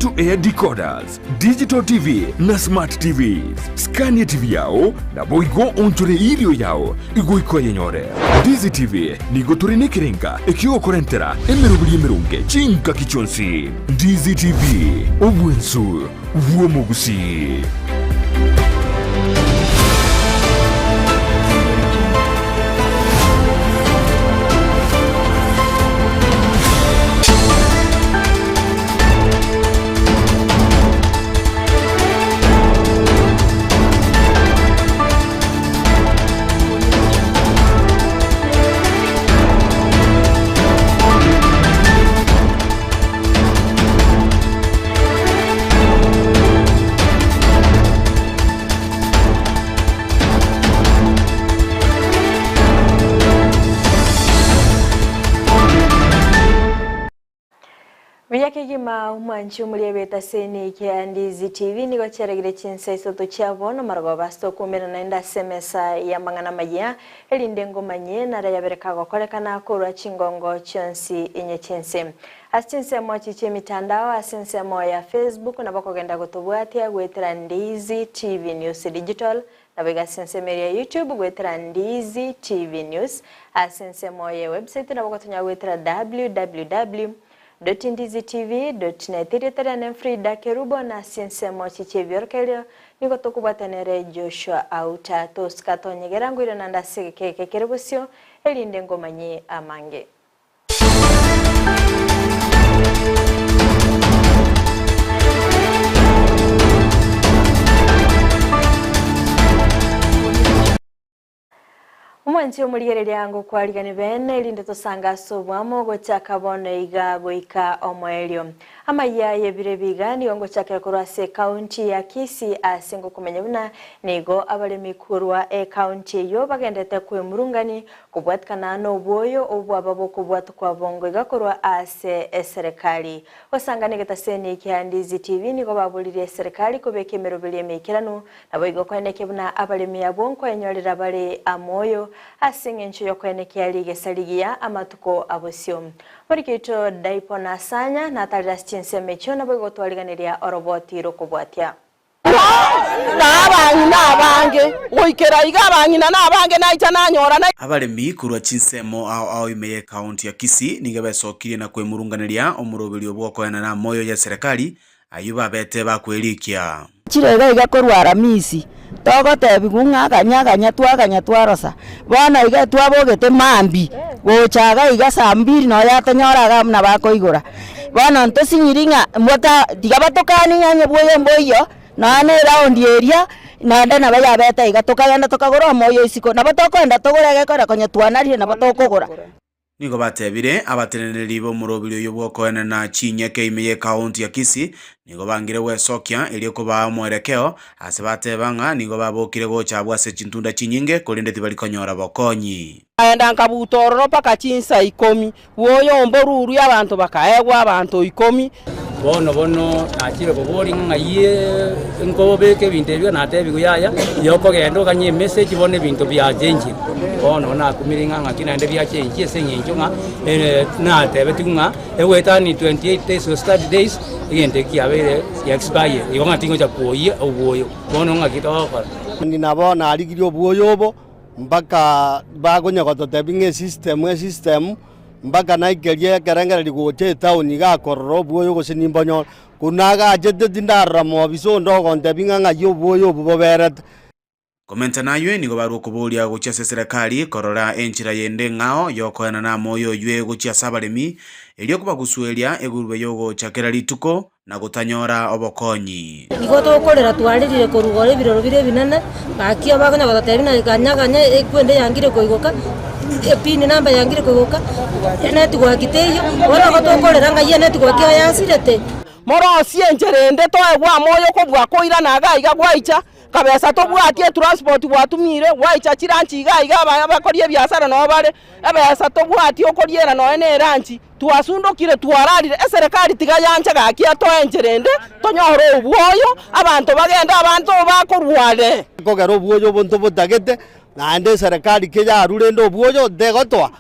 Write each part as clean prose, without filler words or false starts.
free-to-air decoders, digital TV na smart TVs. Skania TV yao na boigo onchore ilio yao igo ikoye nyore. Ndizi TV nigo turine kirenga ekio korentera emerubuli emerunge chinka kichonsi. Ndizi TV obwensu uomo Gusii. Kigima umanchi umuliyebeta seni kia Ndizi TV niko charegire Chinsa Isato chiavono marago basto kumena naenda semesa ya mangana majia elindengo manye na rayaberekago kolekana kurwa chingongo chonsi inye chinse asinse mo chiche mitandao asinse mo ya Facebook na bako genda kutubuatia gwetera Ndizi TV News Digital na bega asinse meria YouTube gwetera Ndizi TV News asinse mo ya website na bako tunya gwetera www.ndizitv.net na Fridah Kerubo na Chinsa chiche vyorkelio niko tokubatanere Joshua Auta toskato nyegerangu ilo nanda keke Kerubosio elindengo manye amange. Umanchi umuliyere yangu kwa aligani bene ilinde tosanga sobwamo gochaka bone iga goika omwelio. Amayia yebire biga niongo chake kurwase county ya Kisii asingo kumenyabuna nigo abalemi kurwa county yo bagendete kwemurungani kubwatkana no boyo obwababo kubwatu kwa bongo iga kurwa ase serikali. Wasangane getaseni kia Ndizi TV nigo babulire serikali kubeke merobili mekirano nabo igo kwenekebuna abalemi yabonko enyorira bale amoyo asinge ncho yokwenekea lige saligia amatuko abosio. Morikito daipo na sanya na talidas Chinsa mecho na bogo twaliganiria oroboti rokobwatia. Nabange oikera igabangina nabange naita nanyora na abalemi kurwa Chinsa ao Amayia County ya Kisii nigebesokire na kwemurunganiria omurobiri obwokoyana na moyo ya serikali ayuba bete bakwelikia chirega igakorwara misi togotebi gung'aganya twagarosa bona iga twabogete mambi gochaga iga sambiri no yatonyoraga na bakoigora bona ntosinyiringa mwata tigabatokani nyanye boyo nane round area nanda na bayabeta iga tokagenda tokagora moyo isiko na batokwenda togorege kora konya twanarire na batokogora nigo batebire abateneneri bo murobiri uyu bwokoyana na Chinyeke Amayia County ya Kisii nigo bangire wesokia elioko ba mwerekeo ase batebanga nigo babokire gochabwa se chintunda chinyinge kolinde tibalikonyora bokonyi aenda nkabutororo paka Chinsa 10 woyo mboruru y'abantu bakaegwa abantu 10 bono achire kobori ngaiye nkobeke bintu byo natebi kuyaya yoko gendo kanye message bone bintu bya change bono na kumiringa ngakina ende bya change senyenjo nga na tebe tunga ewetani 28 days or study days igende kiabere ya expire igo ngatingo cha kuoye oboyo bono ngakitoko ninabona aligiro boyobo mpaka bagonya gototebinge system mpaka naikerie kerengere ligoche town igakororo boyo gosinimbonyo kunaga jede ndara mo biso ndogo ndebinga ngayo boyo boberet komenta nayo nigo baru kubulia gochase serikali korora enchira yende ngao yokoyana na moyo ywe gochia sabalemi elio kubagusuelia egurube yogo chakera lituko na gutanyora obokonyi nigo tokorera twarire korugore biroro bire binene bakia baganya batatebina kanyaganya ekwende yangire koigoka epini namba yangire koigoka eneti gwakiteyo ora gotokorera ngaye eneti gwakia yasirete moro sienjerende toegwa moyo kobwa koira naga iga gwaicha kabesa tobwatie transport bwatumire gwaicha chiranchi iga bakorie biasara no bare ebesa tobwatie okoriera no ene ranchi twasundokire twararire serikali tigayanja gakia toenjerende tonyoro obwoyo abantu bagenda abantu bakorware kogero obwoyo bonto botagete nande serikali keya rurendo obwoyo degotwa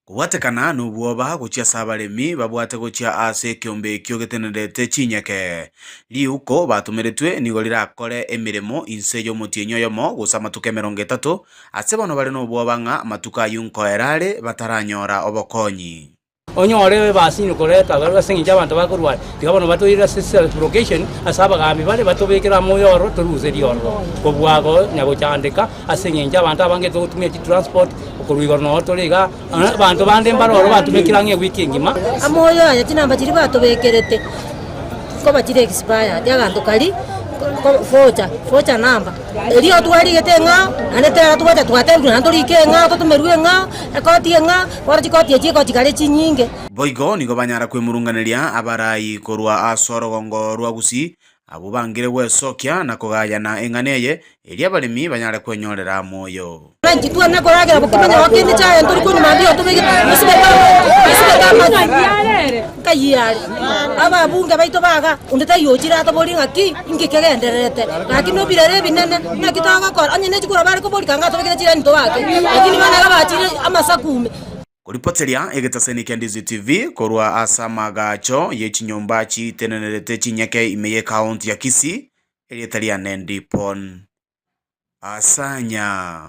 Kuwatekana nubuoba guchia sabaremi babwate guchia ase kiombe kyo getenerete chinyeke liuko batumiretwe nigo rirakore emiremo inse yo mutienyo yomo gusa matuke 30 ase bono bari nubuoba nga matuka yunko erare bataranyora obokonyi onyore basini koreta basengi abantu bakurwa tigabono batoira self location asaba gambi bale batobekera moyoro turuze dioro kobwago nyago chandika asengi abantu abange tutumye transport okurwigo no toriga abantu bande mbaroro batumekira nge weekend ngima amoyo aya tinamba chiri batobekerete ko bachire expire yaganto kali focha namba elio twali getenga anetera tuwacha twatembu nandori kenga tutumerwe nga ekoti nga wara chikoti chiko chikale chinyinge boigo nigo banyara kwemurunganeria abarai korwa asorogongo rwa Gusii abo bangire wesokia na kugayana enganeye elia baremi banyara kwenyorera moyo rangi tu na koragira bukimanya wakindi cha nduri kuni mambio tubege isibeka kayari aba bunga baito baga undeta yochira to boli ngaki ingikegenderete lakini no birere binene na kitanga kora anyene chikura bari ko boli kanga tubege chira nto bake lakini bana ga bachire amasakume kuripoteria egetaseni Ndizi TV korwa asamagacho yechinyomba chitenerete chinyeke imeye county ya Kisii elietaria nendipon asanya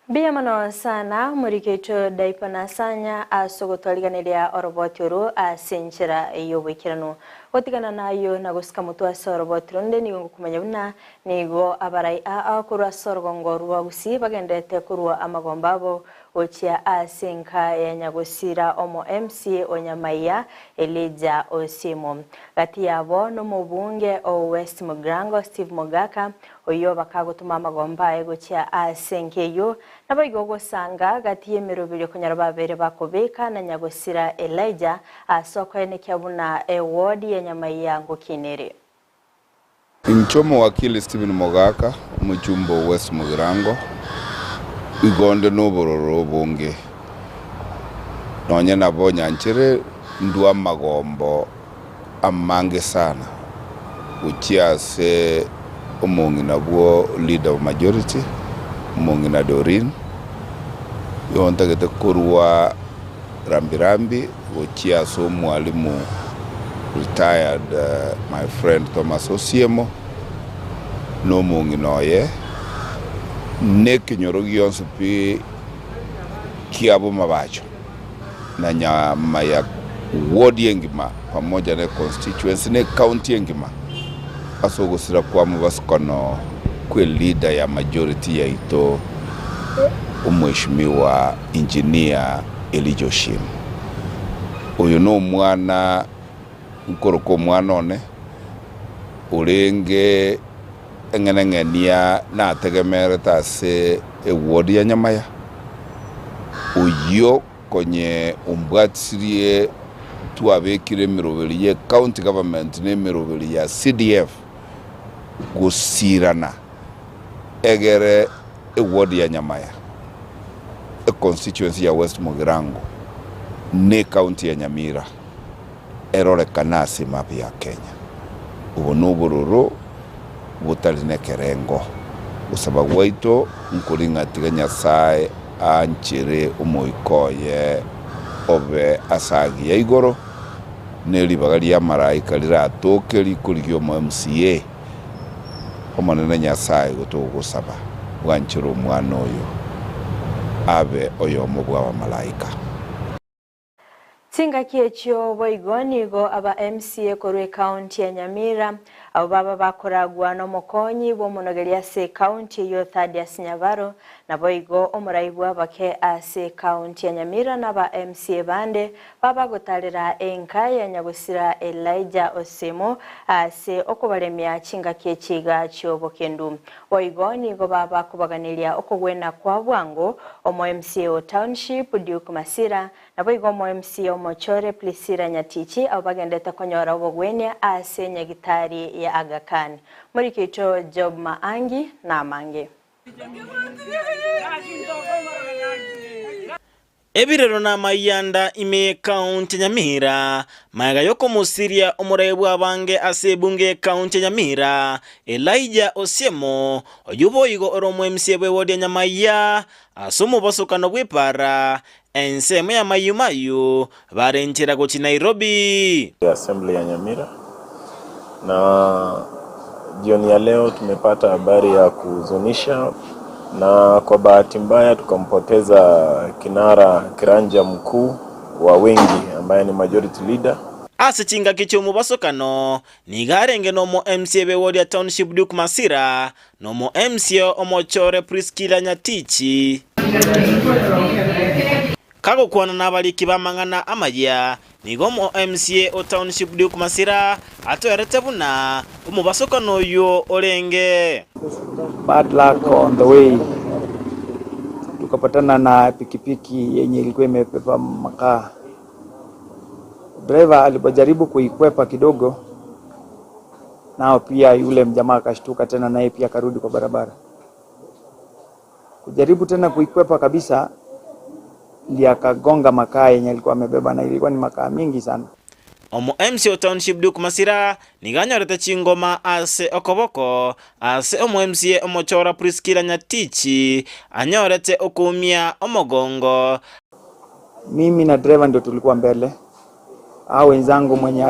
Bia mano sana murikecho daipana asanya asogotwaliganiria orobotiro asenchera iyo wikirano otigana nayo nagusika mutu asorobotiro nde nigo kumenya buna nigo abarai akurwa sorgongo rwa Gusii bagendete kurwa amagombabo ochia asenka ya nyagosira omo MCA onyamaiya Elijah Osimo gati yabo no mubunge o West Mugrango Steve Mogaka oyo bakagutuma amagomba egochia asenkeyo nabayigogo sanga gati yemerobiri kunyarababere bakobeka na nyagosira Elijah asoko ene kyabuna award ya nyamaiya ngokinere Inchomo wakili Stephen Mogaka mujumbo West Mugrango igonde nobororo bonge nonye nabo nyanchere ndua magombo amange sana uchiase umongi nabwo leader of majority umongi na Dorin yonta gete kurwa rambirambi uchiase mwalimu retired my friend Thomas Osiemo no mongi noye neki nyorogi yonsu pi kiabu mabacho na nyama ya ward yengima pamoja na constituency ne county yengima asogo sira kwa mubasikono kwe leader ya majority ya ito umheshimiwa engineer Elijah Osimo uyu no mwana nkoroko mwana one urenge engenengenia na tegemere tase ewodi ya nyamaya uyo konye umbwatirie tuabekire mirobeli ye county government ne mirobeli ya CDF gusirana egere ewodi ya nyamaya a constituency ya West Mugrango ne county ya Nyamira erore kanasi mapi ya Kenya ubonubururu butaline kerengo usababu waito nkulinga tiganya sae anchere umoikoye obe asagi ya igoro neli bagali ya maraika liratoke likuligyo mu MCA omanene nyasaye gutugusaba wanchiro mwana oyo abe oyo mubwa wa malaika Tinga kiechio boigonigo aba MCA korwe county ya Nyamira abo baba bakoragwa no mokonyi bo monogeria se county yo Thaddeus Nyabaro na boigo omuraibwa bake ase county ya Nyamira na ba MCA bande baba gotalera enka ya nyagusira Elijah Osimo ase okubalemya chinga kiechiga chyo bokendu boigonigo baba kubaganilia okugwena kwa bwango omo MCA o township Duke Masira na boigo omo MCA Mochore Plisira Nyatichi abagendeta konyora obogwenya ase nyagitari ya Aga Khan muri kicho Job Maangi na Mange Ebirero na mayanda ime County Nyamira maga yoko musiria omurebu abange asebunge County Nyamira Elijah Osiemo oyubo igo oromo MCB wodi Nyamaya asumu basukano bwipara ensemo ya mayumayu barenchera go Nairobi Assembly ya Nyamira. Na jioni ya leo tumepata habari ya kuhuzunisha, na kwa bahati mbaya tukampoteza kiranja mkuu wa wengi ambaye ni majority leader. Asichinga kichumu basokano nigarenge nomo MCB wodi ya Township Duke Masira nomo MCO omochore Priscilla Nyatichi kago kwana nabaliki bamangana Amayia nigomo MCA o Township Duke Masira atoyarete buna umubasokano yo olenge. Bad luck on the way. Tukapatana na pikipiki yenye ilikuwa imebeba makaa. Driver alipojaribu kuikwepa kidogo, nao pia yule mjamaa akashtuka tena naye pia karudi kwa barabara. Kujaribu tena kuikwepa kabisa, ndiye akagonga makaa yenye alikuwa amebeba, na ilikuwa ni makaa mingi sana. Omo MCO Township Duke Masira niganyorete chingoma ase okoboko ase omo MCA omochora Priscilla Nyatichi anyorete okumia omogongo. Mimi na driver ndio tulikuwa mbele. Hao wenzangu mwenye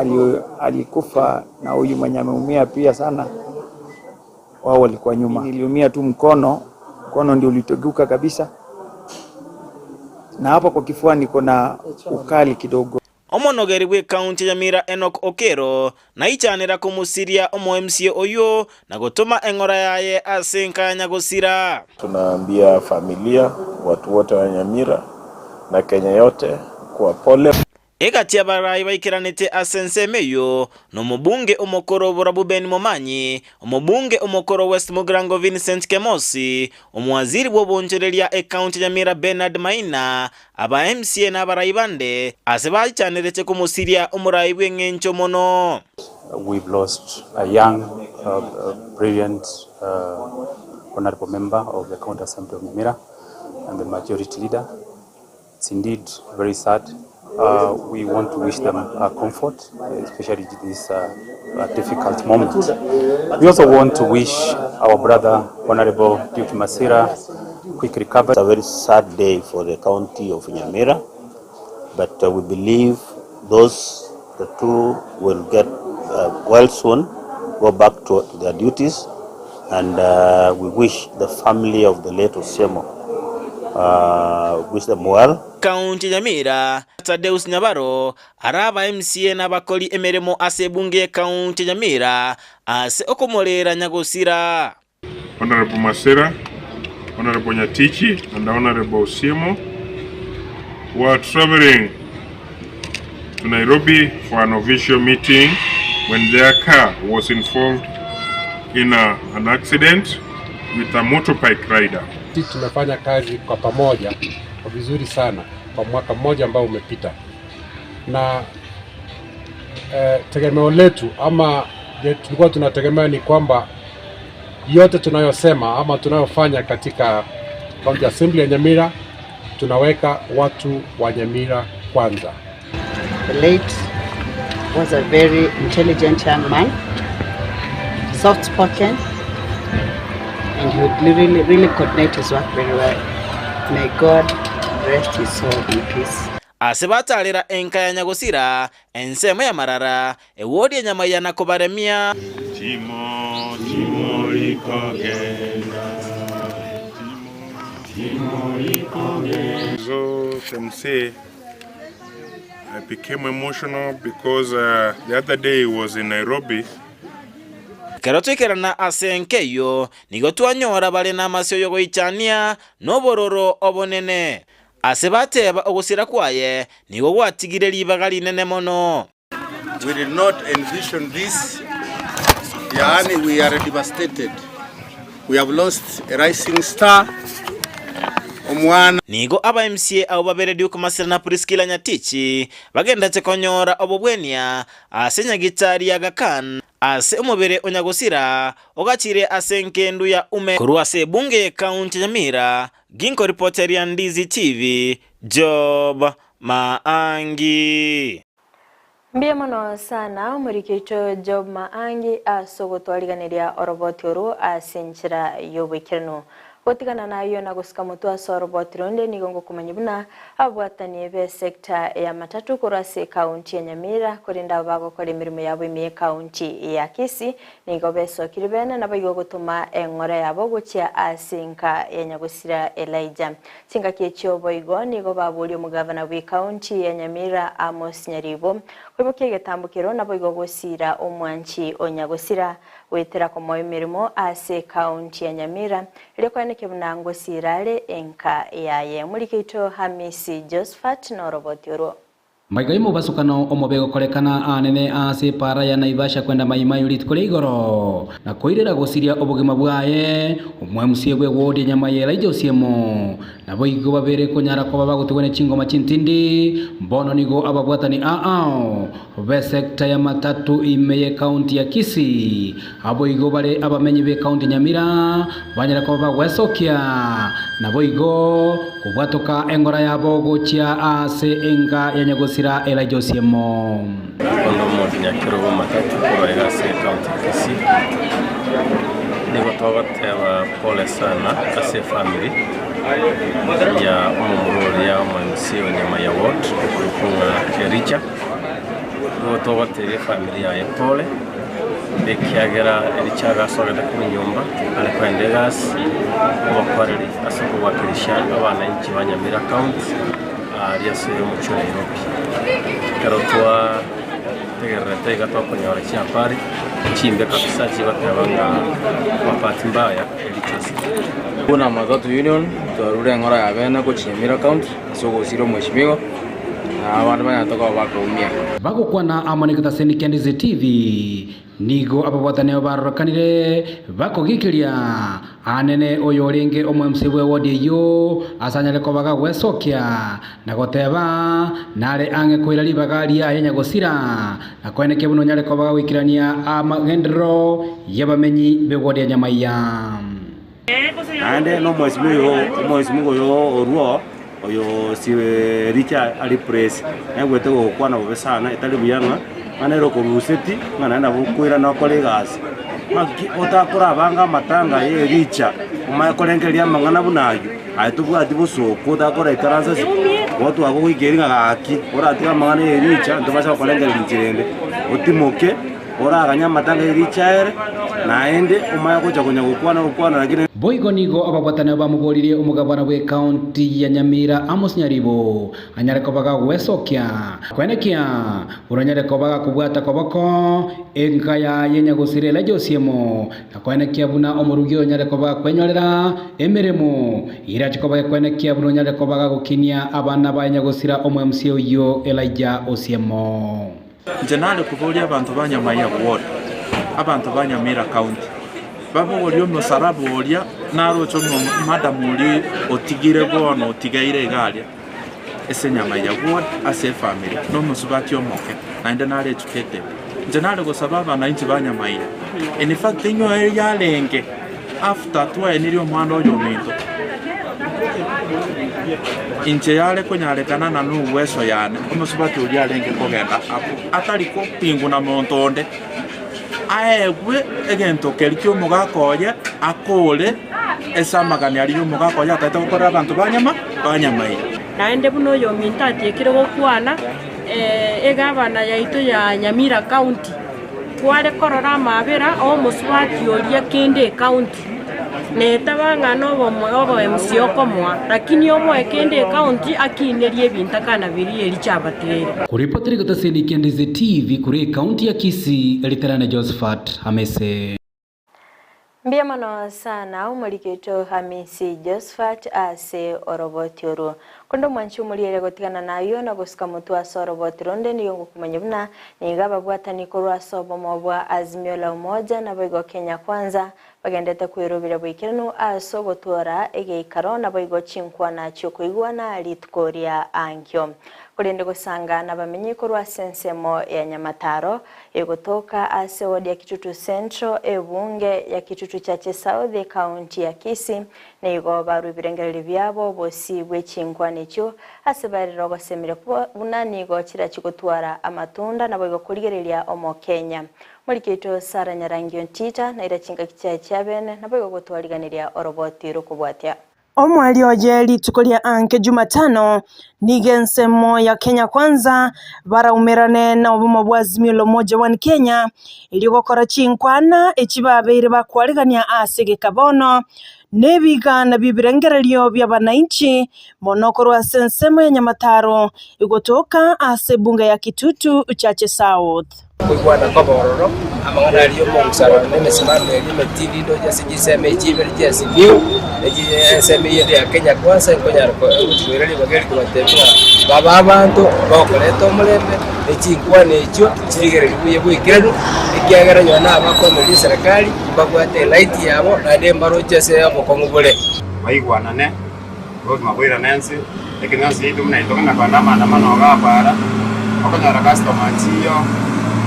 alikufa na huyu mwenye ameumia pia sana, wao walikuwa nyuma. Niliumia tu mkono ndio uliteguka kabisa, na hapo kwa kifua niko na ukali kidogo. Omonogeri we County Nyamira Enoch Okero na ichanira kumusiria omo MCA oyo na gotoma engora yaye asenka nyagosira. Tunaambia familia, watu wote wa Nyamira na Kenya yote kwa pole. Ekatia barai baikiranite asensemeyo no mubunge omokoro Burabuben Momanyi, omubunge omokoro West Mugrango Vincent Kemosi, omwaziri bwobonjereria County Nyamira Bernard Maina, aba MCA na barai bande aseba chanelete kumusiria omurai bwengencho mono. We've lost a young, brilliant, honorable member of the County Assembly of Nyamira and the majority leader. It's indeed very sad. We want to wish them comfort, especially this difficult moment. We also want to wish our brother, Honorable Duke Masira, quick recovery. It's a very sad day for the county of Nyamira, but we believe the two will get well soon, go back to their duties, and we wish the family of the late Osiemo, wish them well. County Nyamira Tadeus Nyabaro araba MCA na bakoli emeremo asebunge County Nyamira ase okomolera nyagosira. Honorable Masira, Honorable Nyatichi, and Honorable Osiemo were traveling to Nairobi for an official meeting when their car was involved in an accident with a motorbike rider. Tumefanya kazi kwa pamoja kwa vizuri sana kwa mwaka mmoja ambao umepita, na tegemeo letu ama tulikuwa tunategemea ni kwamba yote tunayosema ama tunayofanya katika County Assembly ya Nyamira tunaweka watu wa Nyamira kwanza. The late was a very intelligent young man, soft spoken, and he would really coordinate his work very well. May God rest his soul in peace. Asebatalira enka ya nyagosira ensemo ya marara ewodi ya Nyamaya na kobaremia Timo ikogenda So can say I became emotional because the other day was in Nairobi. Kerotwekerana asenkeyo nigotwanyora bale namasyo yogo ichania nobororo obonene asebateba ogusira kwaye nigo gwatigire libagali nene mono. We did not envision this. Yani, we are devastated. We have lost a rising star. Nigo aba MCA au babere Duke Masira na Priscilla Nyatichi bagenda tekonyora obobwenia asenya gitari ya gakan ase umubere onyagosira ogachire asenkendu ya ume kurwase bunge County Nyamira Ginko reporter ya Ndizi TV, Job Maangi. Mbia mono sana umurikito Job Maangi asogotwariganiria oroboti oru asinchira yobekirano. Gotigana nayo na gusika mutu asoroboti ronde nigongo kumanyibuna abwatani be sekta ya matatu kurase county ya Nyamira kurinda bago kore mirimo yabo ime county ya Kisii nigo beso kiribena na bayo gutuma engora yabo gucia asinka ya Nyagusira Elijah singa kiechyo boigo nigo baburi umugavana we county ya Nyamira Amos Nyaribo kwibuke getambukiro na bayo gusira omwanchi onyagusira wetera ko moyo mirimo ase county ya Nyamira ilikuwa kebunango sirale enka yaye mulikito Hamisi Josephat no roboti oro Maigai mubasukano omobego kolekana anene ase para ya Naivasha kwenda Mayimayo litkole igoro na koirera gosiria obogema bwaye omwamusie bwe wodi Nyamaya Elijah osiemo na boigo babere konyara ko bagotegone chingoma chintindi mbono nigo ababwatani be sekta ya matatu imeye county ya Kisii aboigo bale abamenyi be county Nyamira banyara ko bagwesokia na boigo kubwatoka engora yabo gochia ase enga ya Nyagusira Elijah osiemo kondo modi ya Kerubo matatu kwa ase county Kisii nigo togotewa pole sana ase family ya umumurori ya mwansi Nyamaya ward kukunga Kericha nigo togotewa family ya pole bekiagera elichaga sogeda kunyumba alekwendegas obakoreri asoko wakirisha abananchi ba Nyamira County aliase mucho Nairobi karotwa tegerete gato konyora chiapari chimbe kabisa chibatabanga mapati mbaya elichasi kuna matatu union twarure ngora ya bena ko Nyamira County soko siro mweshimiwa abantu banatoka bakumia bagukwana amanekata senika Ndizi TV nigo ababwataneo barokanire bakogikiria anene oyo renge omwe msebwe wodi yo asanyale ko bagagwesokia na goteba nare ange koira libagari ya Nyagusira na kweneke buno nyale ko bagawikirania amagendro yabamenyi be wodi ya Nyamaya ande no mwesimu yo oruo oyo siwe richa ali press ngwete go kwana bobesana etali buyanga manero ko ruseti ngana na bukwira na kolegas maki otakora banga matanga ye richa umaya kolengeria mangana bunayo aitubuga dibuso kodakora ikaranza watu wako kigeringa aki ora atika mangana ye richa ndobasa kolengeria linchirende otimoke ora aganya matanga ye richa naende umaya koja kunya gukwana lakini boigo nigo ababwatana bamuboririe umugabana we county ya Nyamira Amos Nyaribo anyare ko baga gwesokia kwenekia uranyare ko baga kubwata koboko enka ya Nyagusira Elijah osiemo na kwenekia buna omurugio nyare ko baga kwenyorera emeremo iraje ko baga kwenekia buna nyare ko baga gukinia abana ba Nyagusira omwe msio yo Elijah osiemo njenale kubolia abantu ba Nyamaya ward abantu ba Nyamira County babo wali omusarabu olia naro chomo madam oli otigire bono otigaire galia ese Nyamaya ward ase family no musubati omoke naende nale educated njenale go sababa na inti ba Nyamaya in fact inyo ya lenge after twa enilio mwana oyo minto inche yale konyale kana na nuweso yane omusubati olia lenge kogenda atali ko pingu na montonde aegwe egento kerikyo mugakoye akole esamagani ali mugakoye atata gukora abantu banyamai naende buno yo mintati ekire gokwana egabana yaito ya Nyamira County kware korora mabera o muswati olia kende county netabanga nobo MC okomwa lakini omwe kende county akinerie bintakana biri elichabatere kuripoteri gotasenika Ndizi TV kuri county ya Kisii eliterane Josephat Hamese mbia mano sana umurikito Hamisi Josephat ase oroboti oru Kondo mwanchu muliere gotigana nayo na gusika mutu asoro botironde niyo ngukumanya buna nigaba bwatani korwa sobo mobwa Azimio la Umoja na boigo Kenya Kwanza bagendete kwirubira bwikirano aso gotora egeikaro na boigo chinkwa na chyokuigwana litkoria ankyo kurinde gusanga na bamenye korwa sensemo ya Nyamataro egotoka ase wodi ya Kitutu Central ebunge ya Kitutu chache South County ya Kisii na igo baru birengereri byabo bosi bwechinkwa necho asebariro basemire bunani go chira chigotwara amatunda na boigo kurigereria omo Kenya muri kito Sara Nyarangio Ntita na irachinga kicha cyabene na boigo gotwariganiria oroboti rukubwatya omwali ojeli tukolia anke Jumatano nigensemo ya Kenya Kwanza baraumerane na obumo bwa Azimio la Umoja wa Kenya iligokora chinkwana echibabeire bakwaligania asege kabono nebigana bibirengereryo by'abananchi monokorwa sensemo ya Nyamataro igotoka ase bunge ya Kitutu chache South kuigwana kobororo amangana aliyo monsara nene simame elime TV ndo jasijiseme ijibere jasimiu ejiseme ya Kenya Kwanza nkonyara ko twireli bageri kubatebya baba abantu bakoleto mulembe echinkwa necho chirigere biye bwikirano ikiagaranywa na abakomeli serikali bagwate light yabo na ndembaro jese abo kongubule baigwana ne rod mabwira nansi ekinansi yitu mna itokana bandama na mano gapara okonyara customer chiyo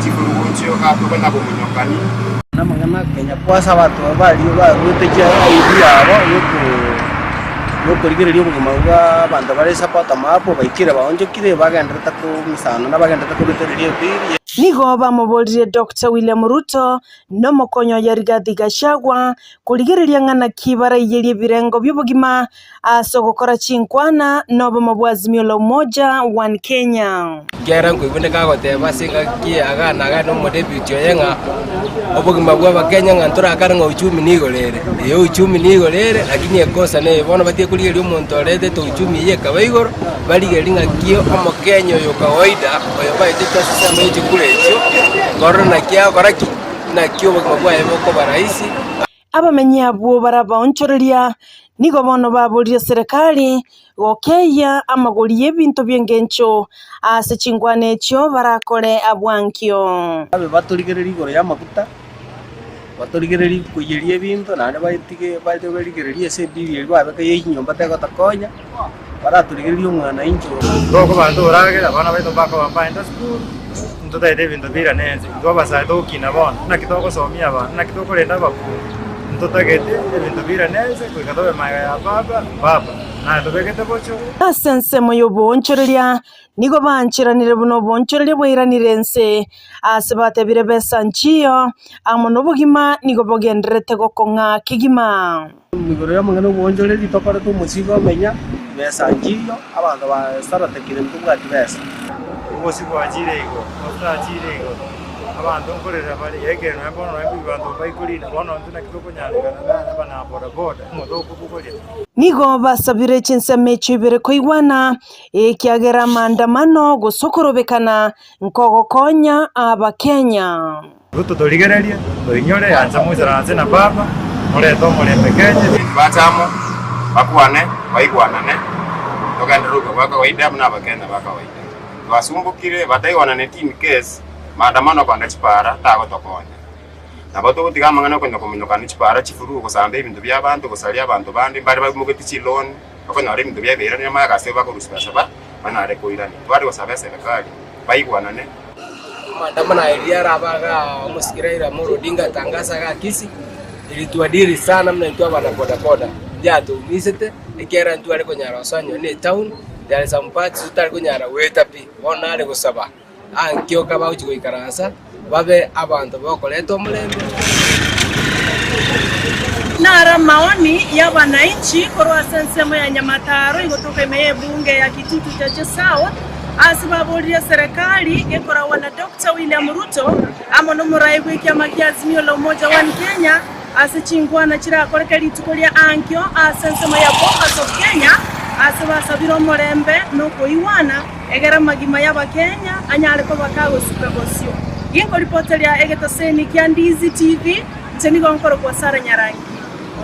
chikuruguchio kato kwenda kumunyokani namangana Kenya Kwanza watu bali baruteje idea yabo yuko rigererio bugima bwa bantu bari sapota mapo baikire baonjokire bagendera ku misano na bagendera ku rutererio biri nigo bamubolire Dr. William Ruto no mokonyo ya Rigathi Gachagua kurigereria ngana kibara yelie birengo by'ubugima asogokora chinkwana no bamobwa Azimio la Umoja wa Kenya gera ngwiboneka goteba singa kiaga naga no modebutio yenga obugima bwa Kenya ngantura akaranga uchumi nigorere iyo uchumi nigorere lakini ekosa ne bona batie kurigeria umuntu orede to uchumi ye kabaigoro baligeringa kio omo Kenya yo kawaida oyo baite tasema yeje kulecho korona kia koraki na kio bagwa yeboko baraisi abamenye abo barabaonchoreria nigo bono baburire serikali gokeya amagori y'ebintu byengencho ase chingwane cyo barakore abwankyo abe baturigereri igoro ya makuta baturigereri kuyirie bintu nane bayitige barigereri ese biri babeka yinyomba tego takonya baraturigereri umwana injo roko bantu urage abana baito bako bapanda school ntoda ide bintu bira neze ngo basaito kina bona na kitoko somia abana na kitoko lenda baku ntoda gete bintu bira neze kwikatobe maya ya baba na tobekete bocho asensemo yo bonchoreria nigo banchiranire buno bonchoreria bwiranire nse asebate bire besanchiyo amono bugima nigo bogendrete gokonga kigima migoro ya mangano bonchoreria tokora tu musigo menya besanchiyo abantu basarate kire ntugati besa ubosi bwajire igo otajire igo abantu nkorera bali yegero nabono abantu bayikulina bono ntuna kitoko nyarigana bana boda boda mudoko kukolera nigo basabire chinseme chibere koigwana ekiagera maandamano gosokorobekana nkogokonya abakenya ruto doligereria doinyore anza muzaranze na baba moreto morembe Kenya batamo bakwane baigwanane toganduruka baka waida na bakenda baka waida basumbukire bataiwana ne team case maandamano kwanda chipara tago tokonya nabato gutiga mangana kwenda kuminyokana chipara chifuru kusambe ibintu by'abantu kusalia abantu bandi bari bagumugiti chilon bakona ari ibintu byabera ne maya kase bakurusha saba banare koirani twari kusabe serikali baigwanane maandamano ya rabaga musikiraira muro dinga tangaza ga Kisii ilituadiri sana mna itwa bana boda boda jato misete ikera ntu ari konyara sanyo ne town there is some parts tutari konyara wetapi bona ari kusaba ankyo kaba uchiko ikaransa babe abantu bakoleto mulembe nara maoni ya wananchi korwa sensemo ya Nyamataro igotoka imeye bunge ya Kitutu chache South asibaburia serikali gekora wana Dr. William Ruto amono muraibu ikiama kia Azimio la Umoja wa Kenya asichingwana chira korekeri tukolia ankyo asensemo ya Bomas of Kenya asibasabiro morembe noko iwana egera magima ya Kenya anyale ko bakago superbosio yinko reporter ya egetaseni kia Ndizi TV tenigo nkoro kwa Sara Nyarangi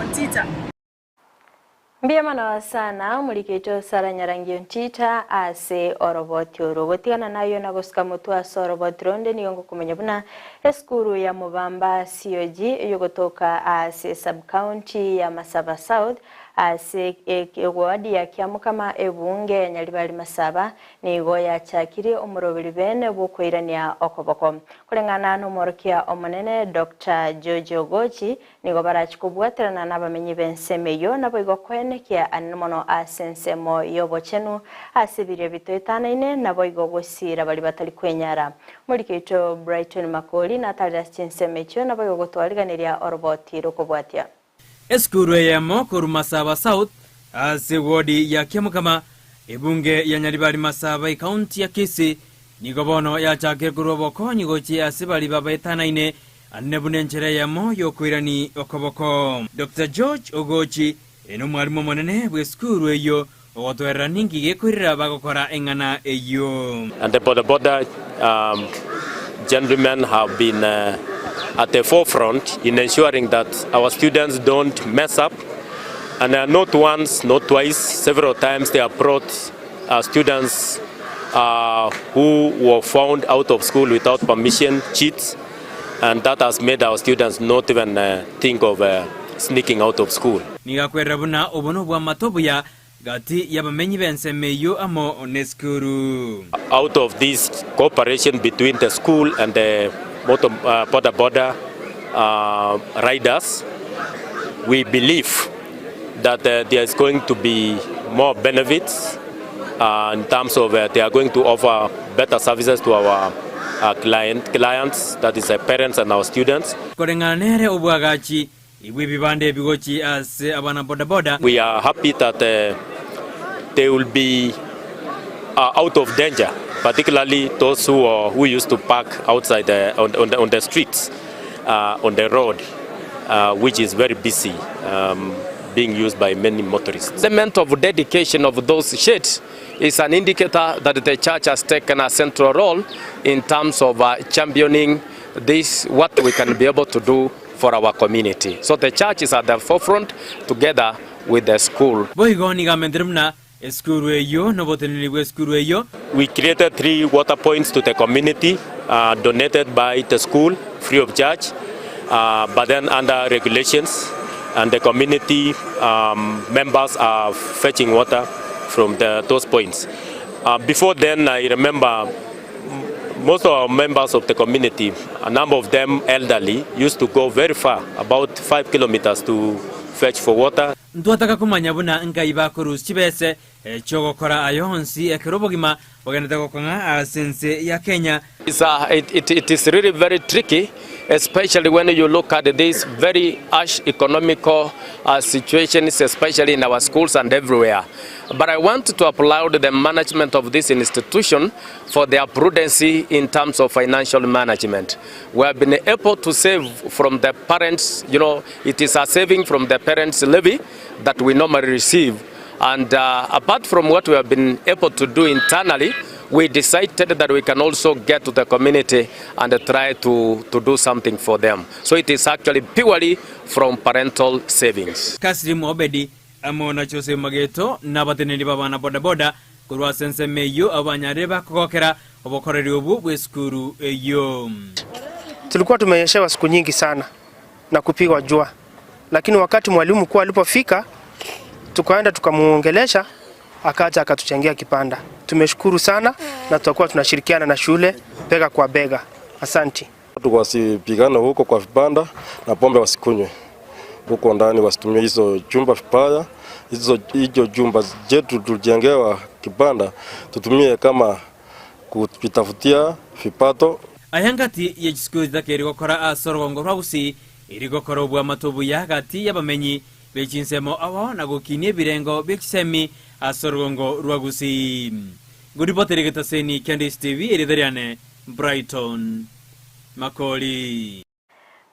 Ontita Mbiamana sana mulikito sara nyarangio ntita ase oroboti orobotiana nayo nagosika mutu ase oroboti ronde niyongo kumenya buna eskuru ya Mubamba COG yogotoka ase sub county ya Masaba South ase wadi ya Kiamukama ebunge ya Nyaribari Masaba nigo ya chakiri omurobiri bene bukoirania okoboko kulengana n'umorokia omonene Dr. Jojo Gochi nigo barachikubwaterana n'abamenyi bensemeyo nabo igokwe kia anomono asensemo yobochenu asibire bitoetanaine nabo igogosira bali batali kwenyara mulikito Brighton Makoli na Tadas Chinsemecho nabo igogotwariganiria oroboti rokobwatia eskuru ya Mokuru Masaba South ase wodi ya Kiamukama ebunge ya Nyaribari Masaba county ya Kisii nigobono ya Kerubo konyi gochi ase bali babaetanaine annebunenjere ya moyo kwirani okoboko Dr. George Ogochi eno mwalimu monene bweskuru eyo ogotwerera ningi gekwirira bagokora engana eyo. And the border gentlemen have been at the forefront in ensuring that our students don't mess up, and not once, not twice, several times they have brought students who were found out of school without permission, cheats, and that has made our students not even think of sneaking out of school. Nigakwerabuna obono bwa matobuya gati yabamenyi bensemeyo amo oneskuru. Out of this cooperation between the school and the border riders, we believe that there is going to be more benefits in terms of they are going to offer better services to our clients, that is parents and our students. Korenganere obwagachi we are happy that they will be out of danger, particularly those who used to park outside on the streets, on the road, which is very busy, being used by many motorists. The element of dedication of those sheds is an indicator that the church has taken a central role in terms of championing this, what we can be able to do for our community. So the church is at the forefront together with the school. We created 3 water points to the community, donated by the school, free of charge, but then under regulations, and the community members are fetching water from those points. Before then, I remember most of our members of the community, a number of them elderly, used to go very far, about 5 kilometers to fetch for water. Ntuataka kumanya buna nkaiba kurus chibese chogokora ayonsi ekerobogima waganataka konga asense ya Kenya. It is really very tricky, especially when you look at these very harsh economical situations, especially in our schools and everywhere. But I want to applaud the management of this institution for their prudency in terms of financial management. We have been able to save from the parents, it is a saving from the parents' levy that we normally receive. And apart from what we have been able to do internally, we decided that we can also get to the community and try to do something for them. So it is actually purely from parental savings. Kasrim Obedi amona chose mageto nabateneni baba na boda boda kurwa sense meyo abanyareba kokera obokoreri obu bweskuru eyo. Tulikuwa tumenyeshewa siku nyingi sana na kupigwa jua, lakini wakati mwalimu kwa alipofika tukaenda tukamuongelesha, akaja akatuchangia kipanda. Tumeshukuru sana na tutakuwa tunashirikiana na shule bega kwa bega. Asante. Watu wasipigane huko kwa vibanda na pombe wasikunywe. Huko ndani wasitumie hizo jumba vibaya. Hizo jumba zetu tulijengewa kibanda tutumie kama kutafutia vipato. Ayangati yechikuza kerigokora asorgongo rwagusii irigokora obwa matobu yagati yabamenyi bechinsemo awo nagokinie birengo bekisemi asorgongo rwagusii. Guripoterigeta seni Candice TV eridariane Brighton Makoli.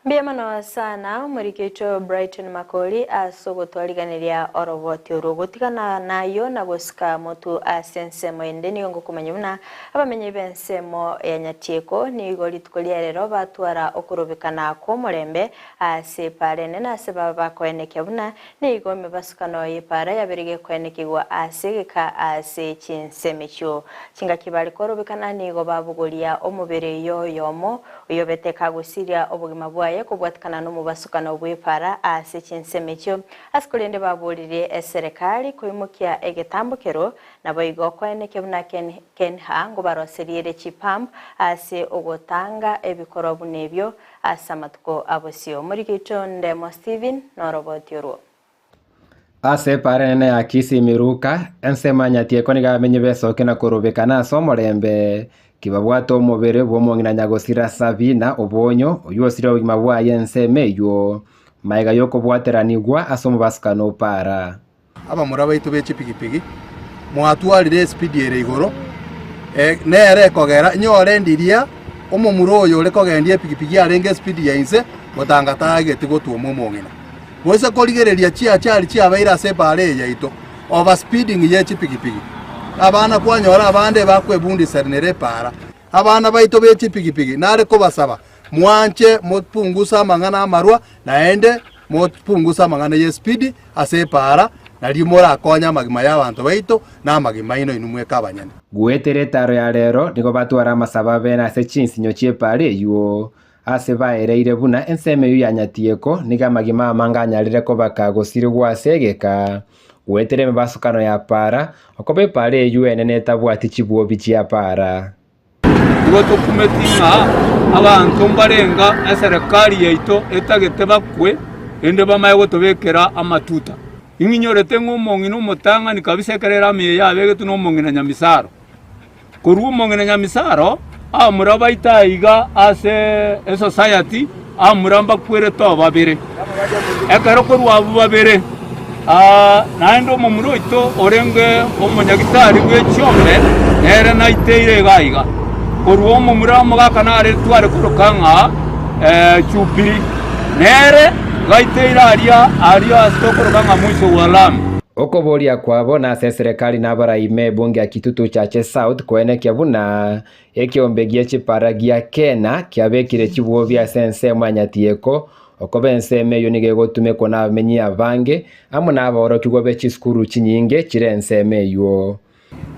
Mbiamano sana murikito Brighton Makoli asogotwariganiria oroboti urugutikana nayo na gusika mutu asensemo endeni ngo kumanyuna abamenye bensemo ya nyatieko ni igori tukolia rero batwara okurubikana ko murembe ase parene na seba bakoeneke buna ni igome basukano yipara yabirige koenekigwa asegeka ase Chinsa kinga kibali korubikana ni go babugolia omubere yo yomo uyobeteka gusiria obugima bwaye kubwatikana no mubasukana obwepara ase Chinsa asikulende baburire serikali kuimukia egetambukero nabo igokoeneke buna kenha ngo baroseriere chipam ase ogotanga ebikorobu nebyo asamatuko abosio muri kitonde mo Steven norobotiro ase parene ya Kisii miruka ensema nyatieko nigamenye besoke na kurubikana somorembe kibabwato mubere bwomongina nyagosira Sabina obonyo oyosira obigima bwaye ensemeyo maiga yoko bwateranigwa asomo basikano para aba murabaitu bechipigipigi mwatwarire speed ere igoro nere kogera nyore ndiria omomuro oyo ore kogendie pigipigi arenge speed ya inse gotanga target gotuomo mongina wese korigereria chia baira se bare yaito over speeding ye chipigipigi abana kwanyora abande bakwebundi sernere para abana baito bechipigipigi nare kobasaba mwanche mopungusa mangana amarwa naende mopungusa mangana ye speed ase para narimora akonya magima y'abantu baito na magima ino inumwe kabanyane gwetere taro ya rero nigo batwara masaba bena ase Chinsa chiepare yuo ase baereire buna enseme ya nyatieko niga magima amanganyarire ko bakagosirwa asegeka gwetere mbasukano ya para okobe pare yuene netabwati chibuo bichi para ngo tukumetinga abantu mbarenga serikali yaito etagete bakwe ende bamaye gotobekera amatuta inginyorete ng'omong'ina omotanga nikabisekerera amiye yabege tunomong'ina nyamisaro koruo mong'ina nyamisaro amura baita iga ase society amura mbakwere to babere ekero korwa abo babere naende omomuro ito orenge omonyagitari bw'echiombe nere naiteire gaiga koruo omomura omogakana are tware korokang'a chupiri nere gaiteire aria asitokorokang'a mwisho wa lami okoboria kwabo na serikali nabaraime bunge ya Kitutu chache South kwenekia buna ekiombe giechipara gia kena kiabekire chibuo bya sense mwanyatieko okobenseme yo nigegotume kona amenyi abange amo naboro kigwa bechi skuru chinyinge chirenseme yo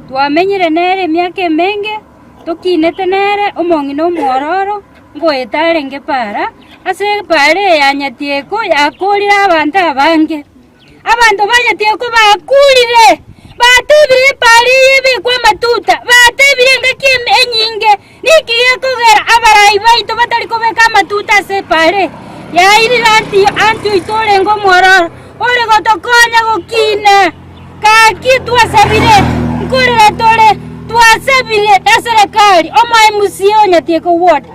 twamenyire nere myake menge tokinete nere omong'ina omwororo ngo etarenge para ase pare ya nyatieko yakorira abantu abange abantu banyatieko bakurire batebire pare yebekwa matuta batebire ngakime enyinge nikiye kogera abarai baito batari kobeka matuta ase pare yairira anti itorengo mororo ore gotokonya gokina kaki twasabire nkurira tore twasabire eserikali omae musio nyatieko ward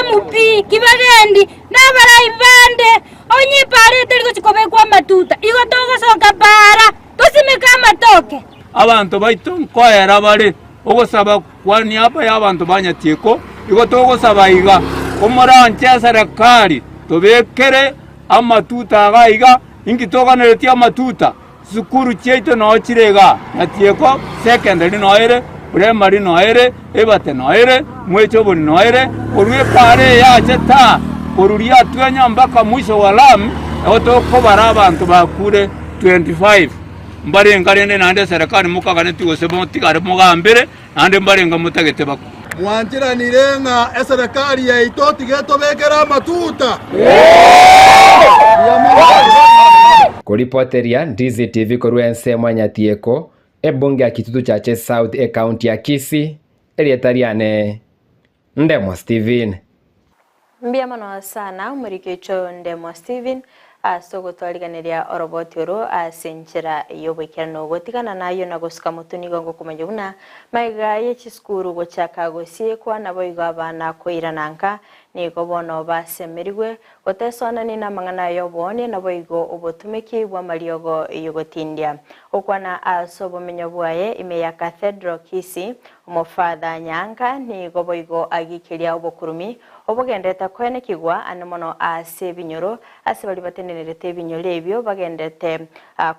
MP kibagendi nabarai bande onyi pare teri gochikobekwa matuta igotogosoka para tosimeka matoke abantu baito nkoera bare ogosaba kwani apa y'abantu banyatieko igotogosaba iga omoranche serikali tobekere amatuta agaiga ingitoganeretie amatuta sukuru cheito no chirega nyatieko secondary noere primary noere ebate noere mwecho boni noere orwe pare yache ta oruria twenya mpaka mwisho wa lami otokobara abantu bakure 25 mbarenga rene nande serikali mukagane tigosebo tigare mugambere nande mbarenga mutagete bako mwanjira nirenga serikali yaito tigetobekera matuta kuripoteria Ndizi TV koruense mwanyatieko ebunge ya Kitutu chache South county ya Kisii erietariane Ndemo Steven Mbiamano sana murikicho Ndemo Steven asogotwariganiria oroboti oro asenchera yobekano gotikana nayo nagosika mutunigo ngo kumanyuna maiga yechiskuru gochaka Gusii kwa naboiga abana koirananka niko bono basemerigwe gotesona ni namangana yobone naboigo obotumeki bwa mariogo yogotindia okwana asobomenyo bwaye ime ya Cathedral Kisii omofadha Nyanka ni goboigo agikiria obokurumi obagendete kwenekigwa anemono ase binyoro ase bali batenerete binyoro ebyo bagendete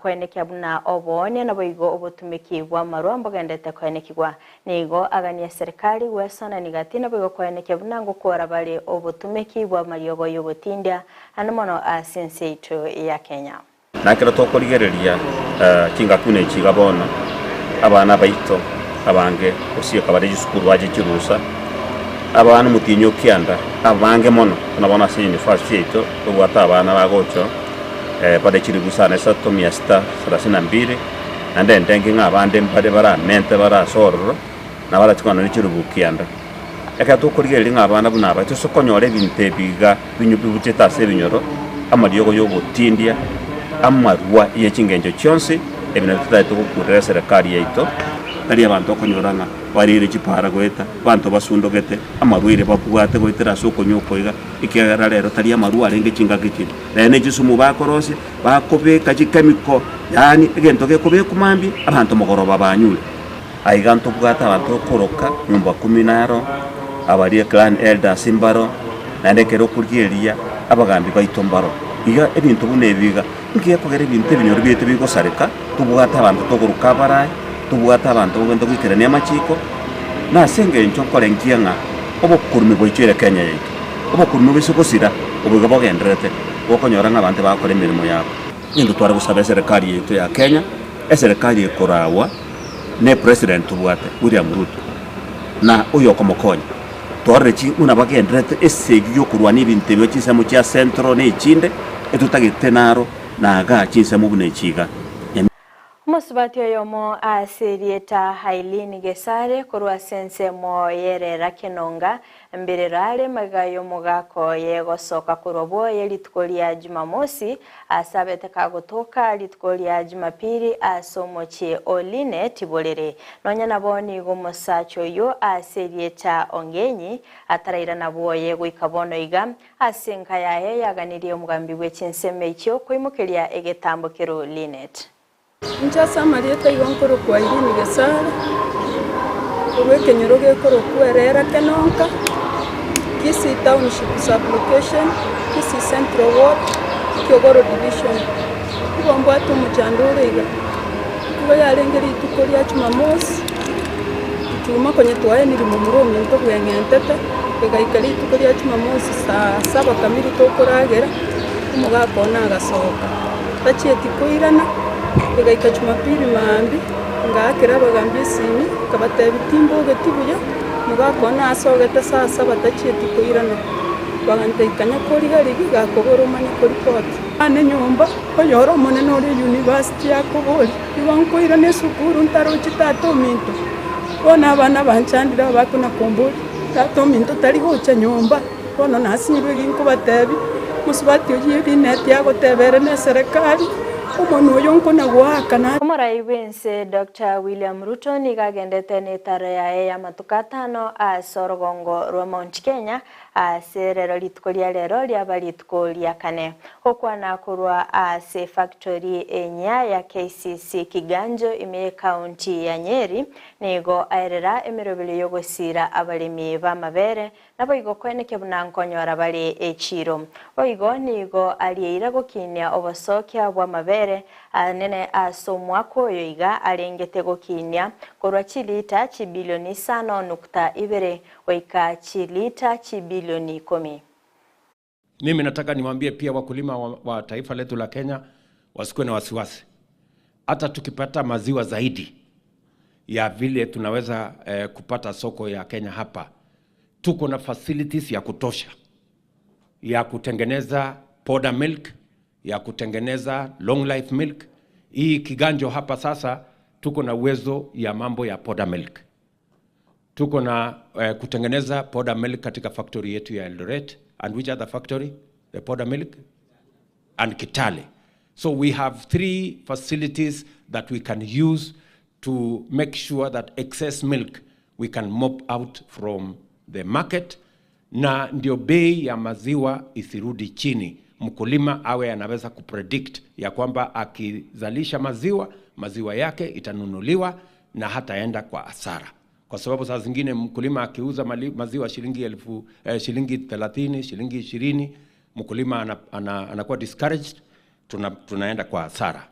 kwenekya buna obonya na boigo obotumikibwa marwa bagendete kwenekigwa nigo agania serikali wesona nigati na boigo kwenekya buna ngokora bali obotumikibwa mariogo yobotindia anemono ase Isato ya Kenya nakira tokorigereria kingakune kigabona abana baito abange usieka bari gisukuru baje kirusa abana mutinyo kyanda abange mono nabona se university ito ubwata abana bagocho bade kirigusana Isato 132 ande ndengi ngabande mbade bara mente bara sorro na bara tukana ni Kerubo kyanda eka tokorigereria ngabana buna baito sokonyore binte biga binyupi buteta se binyoro amaliyogo yobotindia amarua yekingenjo kyonse ebintu tutatu kukurera serikali yaito tari abantu okonyorana barire kipara gweta bantu basundogete amarwire bapuate gwetera soko nyokoiga ikegera rero tari amarua arenge kingagiki rene gisumu bakorose bakobeka kikemiko yani egento gekobe kumambi abantu mogoroba banyule aiganto bwata abantu okoroka nyumba 10 abari clan elder simbaro nandekero kuryeria abagambi baitombaro iga ebintu bunebiga ngiye kugera ibintu binyoro byete bigosareka tubwata abantu toguruka baraye tubwata abantu bugenda kwikirania amachiko na senge ncho korengia nga obokurumi boichere Kenya yetu obokurumi bisukosira obuga bogenderete bokonyora nk'abantu bakora imirimo yabo nindu twara gusaba serikali yetu ya Kenya serikali ekorawa ne president tubwate William Ruto na uyo komokonya twarechi una bagenderete esegi yokurwana ibintu byo kisamo cya centro ne ikinde etutagite naro na aga Chinsa mubune chiga Musubati yomo asirieta Hailini Gesare kurwa sense mo yerera Kenonga mbirerale magayo mugako yegosoka kurobo yelitkolia Jumamosi asabete kagotoka litkolia Jumapili asomoche Oline Tibolere nonya naboni gomosacho yo asirieta Ongenyi ataraira nabo yego ikabono iga asenka yahe yaganiriye umugambi we Chinseme cyo kwimukelia egetambo kero Linet Njasa marieta igonkoro kwa Hailini Gesare Urweke nyoroge koro kuerera Kenonka Kisii Township Sublocation Kisii Central Ward Kyogoro Division Ibombo atu mchanduriga Kuwa yarengeri itukolia Jumamosi Chuma kwenye tuwae nilimumuromi nto kuyengentete Kega ikali itukolia Jumamosi saa 7 kamili tokoragera Umugako na agasoka Tachie tikoirana Kega ika Jumapili maambi ngakira bagambi simi kabata bitimbo getibuya mugako na asogete saa 7 tachie tikoirana bagante ikanya kori gari gakoboro mani kori pot ane nyomba oyoro monene ori university yakobori ibankoirane sukuru ntaro chitato minto bona abana banchandira bakuna kombori tato minto tari gocha nyomba bona nasirwe ginko batebi musubati oyi net yagotebere ne serikali Umurai wense Dr. William Ruto nigagendete netare ya matukatano a Sorogongo rwa Mount Kenya a serero litkolia lero lya litkolia kane okwana kurwa a se factory enya ya KCC Kiganjo ime county ya Nyeri nigo aerera emirobili yogosira abalimi bamabere naboigo kweneke bunankonyora bali echiro boigo nigo aliira gokinya obosokya bwa mabere anene asomwako yoiga alengete gokinya korwa chilita chibilioni 5.2 waika chilita chibilioni 10. Mimi nataka niwaambie pia wakulima wa taifa letu la Kenya wasikuwe na wasiwasi. Hata tukipata maziwa zaidi ya vile tunaweza kupata soko ya Kenya hapa, tuko na facilities ya kutosha ya kutengeneza powder milk, ya kutengeneza long life milk. Hii Kiganjo hapa sasa tuko na uwezo ya mambo ya powder milk. Tuko na kutengeneza powder milk katika factory yetu ya Eldoret. And which other factory? The powder milk and Kitale. So we have 3 facilities that we can use to make sure that excess milk we can mop out from the market, na ndio bei ya maziwa isirudi chini. Mkulima awe anaweza kupredict ya kwamba akizalisha maziwa yake itanunuliwa na hataenda kwa hasara. kwa sababu saa zingine mkulima akiuza maziwa shilingi 30, shilingi 20, mkulima anakuwa discouraged, tunaenda kwa hasara.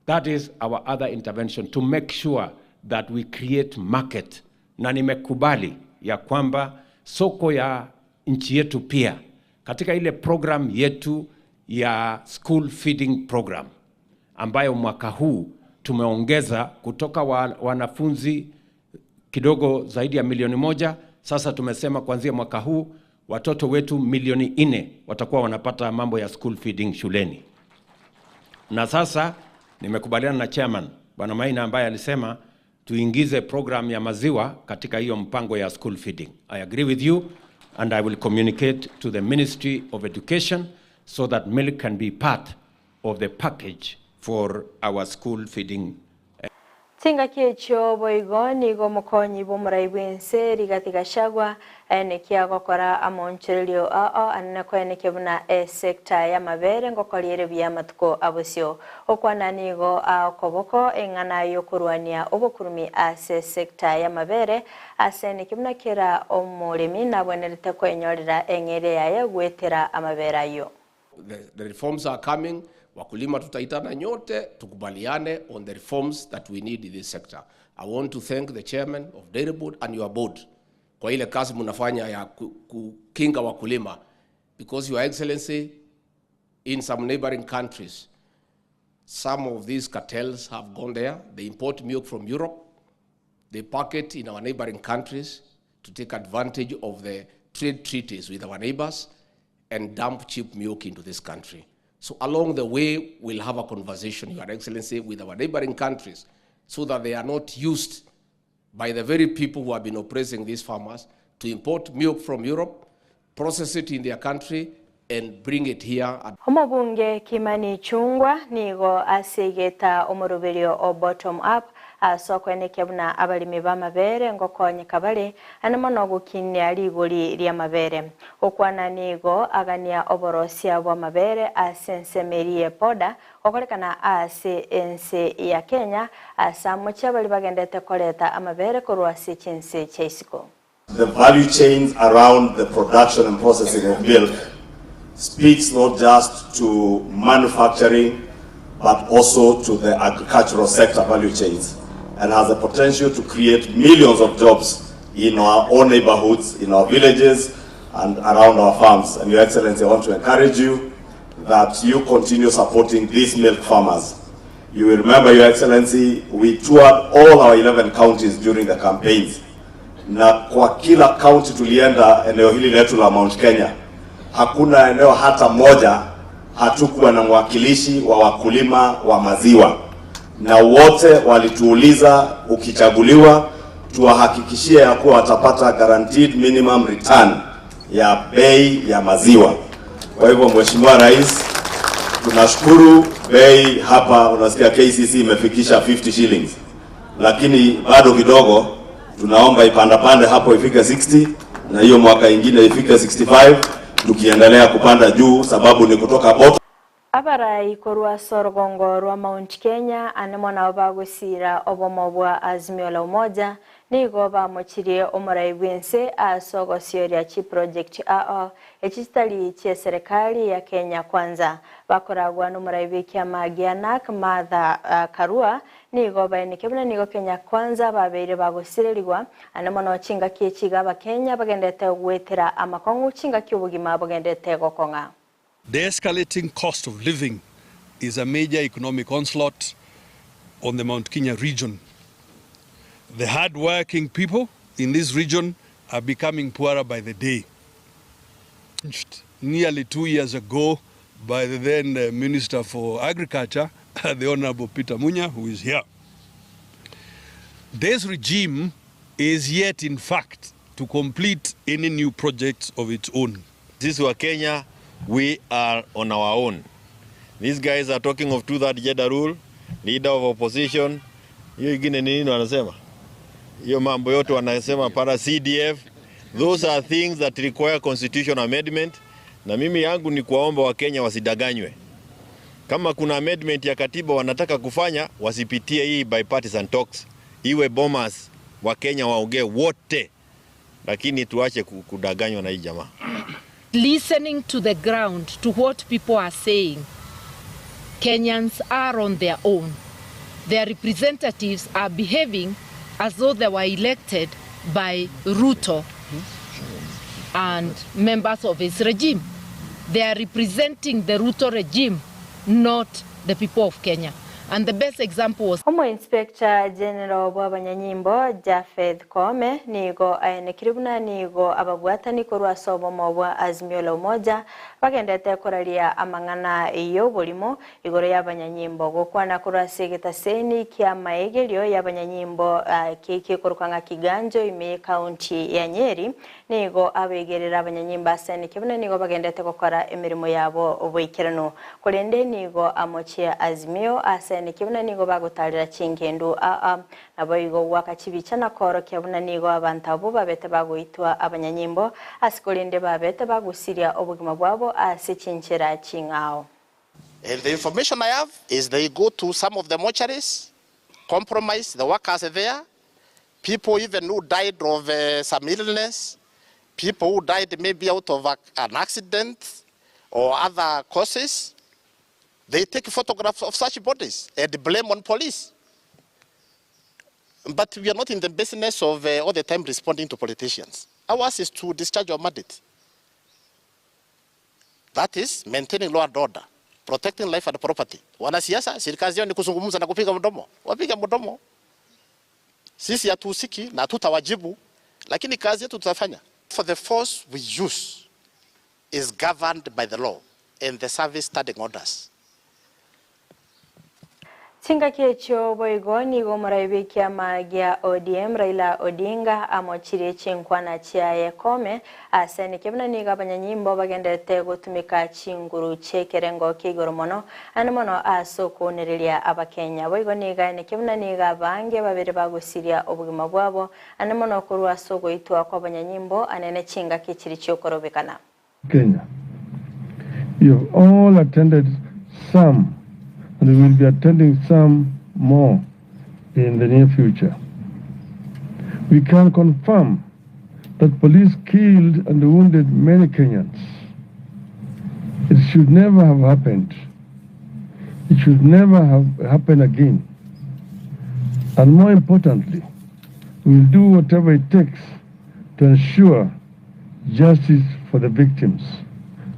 That is our other intervention, to make sure that we create market. Na nimekubali ya kwamba soko ya nchi yetu pia katika ile program yetu ya school feeding program ambayo mwaka huu tumeongeza kutoka wanafunzi kidogo zaidi ya 1,000,000. Sasa tumesema kuanzia mwaka huu watoto wetu 4,000,000 watakuwa wanapata mambo ya school feeding shuleni. Na sasa nimekubaliana na chairman Bwana Maina ambaye alisema tuingize program ya maziwa katika hiyo mpango ya school feeding. I agree with you and I will communicate to the Ministry of Education so that milk can be part of the package for our school feeding. Tinga kiecho boigoni go mukonyi bo muraibwense Rigathi Gachagua ene kia gokora amoncherio anna ko ene kebuna sector ya mabere ngokoliere bya matuko abusio okwana nigo akoboko engana yokurwania obokurumi ase sector ya mabere asene kebuna kera omulemi nabwenerete ko enyorera engere yaye gwetera amabera yo. The reforms are coming. Wakulima tutaitana nyote tukubaliane on the reforms that we need in this sector. I want to thank the chairman of Dairy Board and your board kwa ile kazi mnafanya ya kukinga wakulima, because your excellency, in some neighboring countries some of these cartels have gone there. They import milk from Europe, they pack it in our neighboring countries to take advantage of the trade treaties with our neighbors and dump cheap milk into this country. So along the way, we'll have a conversation, Your Excellency, with our neighboring countries so that they are not used by the very people who have been oppressing these farmers to import milk from Europe, process it in their country, and bring it here. Omobunge Kimani Chungwa nigo asigeta omurubirio o bottom up soko ene kebuna abalimi b'amabere ngokonye kabale anamono gukinya ligoli lya mabere okwana nigo agania oborosia bw'amabere asensemerie poda okolekana ase ense ya Kenya asamucha bali bagendete koleta amabere korwasi Chinsa chaisiko. The value chains around the production and processing of milk speaks not just to manufacturing but also to the agricultural sector value chains, and has the potential to create millions of jobs in our own neighborhoods, in our villages, and around our farms. And Your Excellency, I want to encourage you that you continue supporting these milk farmers. You will remember, Your Excellency, we toured all our 11 counties during the campaigns. Na kwa kila county tulienda eneo hili letu la Mount Kenya, hakuna eneo hata moja hatukuwa na mwakilishi wa wakulima wa maziwa. Na wote walituuliza, ukichaguliwa tuwahakikishie ya kuwa watapata guaranteed minimum return ya bei ya maziwa. Kwa hivyo Mheshimiwa Rais, tunashukuru bei hapa unasikia KCC imefikisha 50 shillings. Lakini bado kidogo tunaomba ipande hapo ifike 60 na hiyo mwaka ingine ifike 65 tukiendelea kupanda juu, sababu ni kutoka bottom. Abarai korwa sorgongo rwa Mount Kenya anemona obagusira obomobwa azimio la umoja nigo bamuchirie omurai bwense asogosyoria chi project echitali che serikali ya Kenya kwanza bakoragwa n'omurai bikia magianak Martha Karua nigo baenikebuna nigo Kenya kwanza babeire bagusirerigwa anemona chinga kiechiga ba Kenya bagendete gwetera amakongu chinga kyobugima bagendete gokonga. The escalating cost of living is a major economic onslaught on the Mount Kenya region. The hard-working people in this region are becoming poorer by the day. Nearly 2 years ago, by the then Minister for Agriculture, the Honorable Peter Munya, who is here. This regime is yet, in fact, to complete any new projects of its own. This is Kenya. We are on our own. These guys are talking of 2/3 gender rule, leader of opposition. Hiyo ingine nini wanasema? Hiyo mambo yote wanasema para CDF. Those are things that require constitutional amendment. Na mimi yangu ni kuwaomba Wakenya wasidanganywe. Kama kuna amendment ya katiba wanataka kufanya, wasipitie hii bipartisan talks. Iwe bombers Wakenya waongee wote, lakini tuache kudanganywa na hii jamaa. Listening to the ground, to what people are saying. Kenyans are on their own. Their representatives are behaving as though they were elected by Ruto and members of his regime. They are representing the Ruto regime, not the people of Kenya. And the best example was Homo Inspector General Bwabanyanyimbo Jafeth Kome nigo aenekiribuna nigo abagwatani korwa sobo mobwa azimio la umoja bagendete koraria amangana iyo bolimo igoro y'abanyanyimbo gokwana korwa segetaseni kya maegerio y'abanyanyimbo keke korukanga kiganjo ime county ya Nyeri nigo abegerera abanyanyimbo asene kibuna nigo bagendete gukora emirimo yabo obwikirano kolende nigo amochia azimio ni kibuna nigo bagutarira chingendu nabo igo wakachibicha na koro kibuna nigo abantu abo babete baguitwa abanyanyimbo asikolinde babete bagusiria obugima bwabo asichinchira chingao. And the information I have is they go to some of the mortuaries, compromise the workers there, people even who died of some illness, people who died maybe out of an accident or other causes. They take photographs of such bodies and blame on police. But we are not in the business of all the time responding to politicians. Ours is to discharge our mandate. That is maintaining law and order, protecting life and property. Wanasiasa serikali yao ni kuzungumza na kupiga mdomo. Wapiga mdomo. Sisi hatusiki na tutawajibu, lakini kazi yetu tutafanya. For the force we use is governed by the law and the service standing orders. Chinga kecho boigoni gomoraibe kia magia ODM Raila Odinga amochire chinkwana chiaye Kome asene kibuna niga abanyanyimbo bagendete gutumika chinguru chekerengo kigoromono anomono asoko nerelia abakenya boigoni ga ne kibuna niga bange babere bagusiria obugima bwabo anomono kurwa soko itwa kwa abanyanyimbo anene chinga kichiri chokorobekana. Kenya, you have all attended some, and we will be attending some more in the near future. We can confirm that police killed and wounded many Kenyans. It should never have happened. It should never have happened again. And more importantly, we will do whatever it takes to ensure justice for the victims.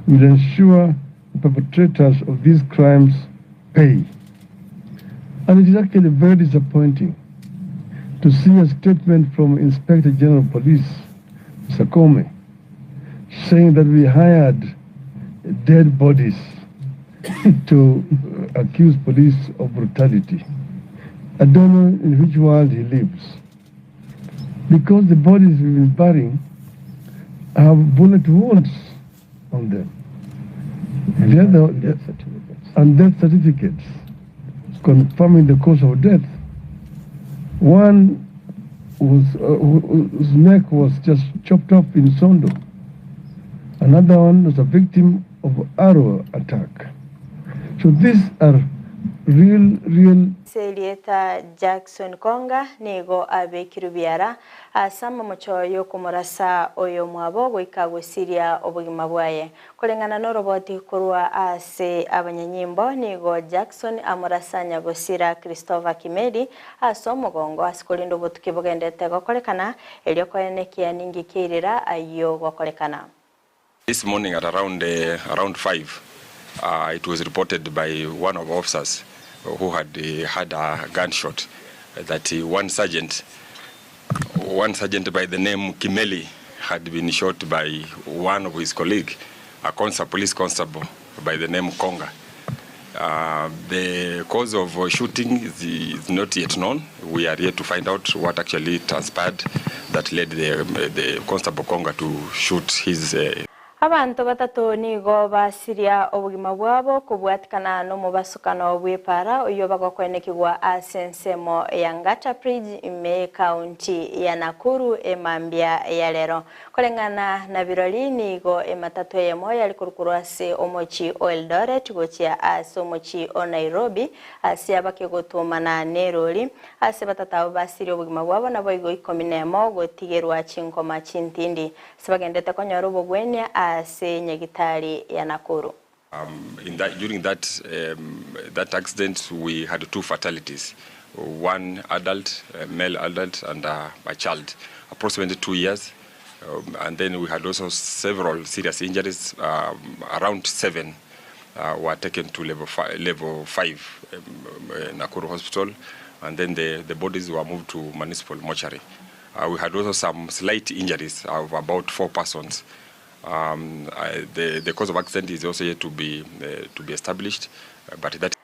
We will ensure the perpetrators of these crimes pay. And it is actually very disappointing to see a statement from Inspector General of Police, Mr. Kome, saying that we hired dead bodies to accuse police of brutality. I don't know in which world he lives. Because the bodies we've been burying have bullet wounds on them. And death certificates confirming the cause of death. One was whose neck was just chopped off in Sondo. Another one was a victim of arrow attack. So these are real. Selieta Jackson Konga nigo abe kirubiara asama mochoyo kumurasa oyo mwabo gwikagusiria obugima bwaye kulengana no roboti kurwa ase abanyanyimbo nigo Jackson amurasanya gusira Christopher Kimedi asomugongo asikolindo butuki bugendete gokolekana elyo koyenekia ningi kirira ayo gokolekana. This morning at around 5 it was reported by one of our officers who had had a gunshot that one sergeant by the name Kimeli had been shot by one of his colleagues, a police constable by the name Konga. The cause of shooting is not yet known. We are yet to find out what actually transpired that led the constable Konga to shoot his Abantu batatu nigo basiria obugima bwabo kubwatikana no mubasukano bw'epara oyo bagokwenekirwa asensemo ya Ngata Bridge ime county ya Nakuru emambia ya lero kolengana na biroli nigo ematatu yemo yalikurukurwa se omochi Eldoret gochia ase omochi o Nairobi ase abakegotumana neroli ase batatawo basiria obugima bwabo nabo igo 11 gotigerwa chinkoma chintindi sebagendete konyora obogwenya ase nyagitari ya Nakuru. During that accident, we had 2 fatalities, one adult, a male adult, and a child, approximately 2 years. And then we had also several serious injuries. Around 7 were taken to level 5 Nakuru Hospital, and then the bodies were moved to municipal mortuary. We had also some slight injuries of about 4 persons. The cause of accident is also yet to be established, but that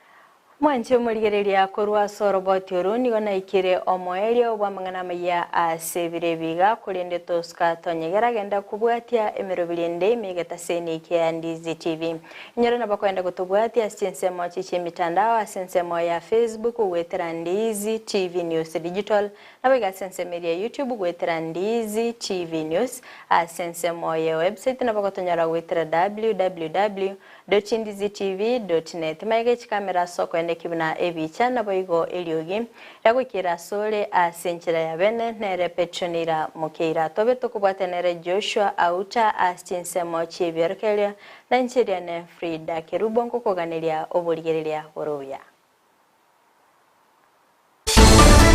Mwanche murigereria korwa soroboti oruni gona ikire omoelio bwa mangana ya asebirebiga kulinde toska tonyegera genda kubwatia emerobirinde megeta seni ke Ndizi TV nyoro na bakwenda gutubwatia sinsemo chiche mitandao asensemo ya Facebook wetera Ndizi TV News Digital na bega sensemo ya YouTube wetera Ndizi TV News asensemo ya website na bakotonyara wetera www.ndizitv.net maige kamera soko kibuna ebicha naboigo eliogi yagwikira sole asenchera ya bene nere petronira mukeira tobe tukubwatenere Joshua Auta asinsemo chibierkelia na nchiria ne Fridah Kerubo nkokoganiria oburigereria boroya.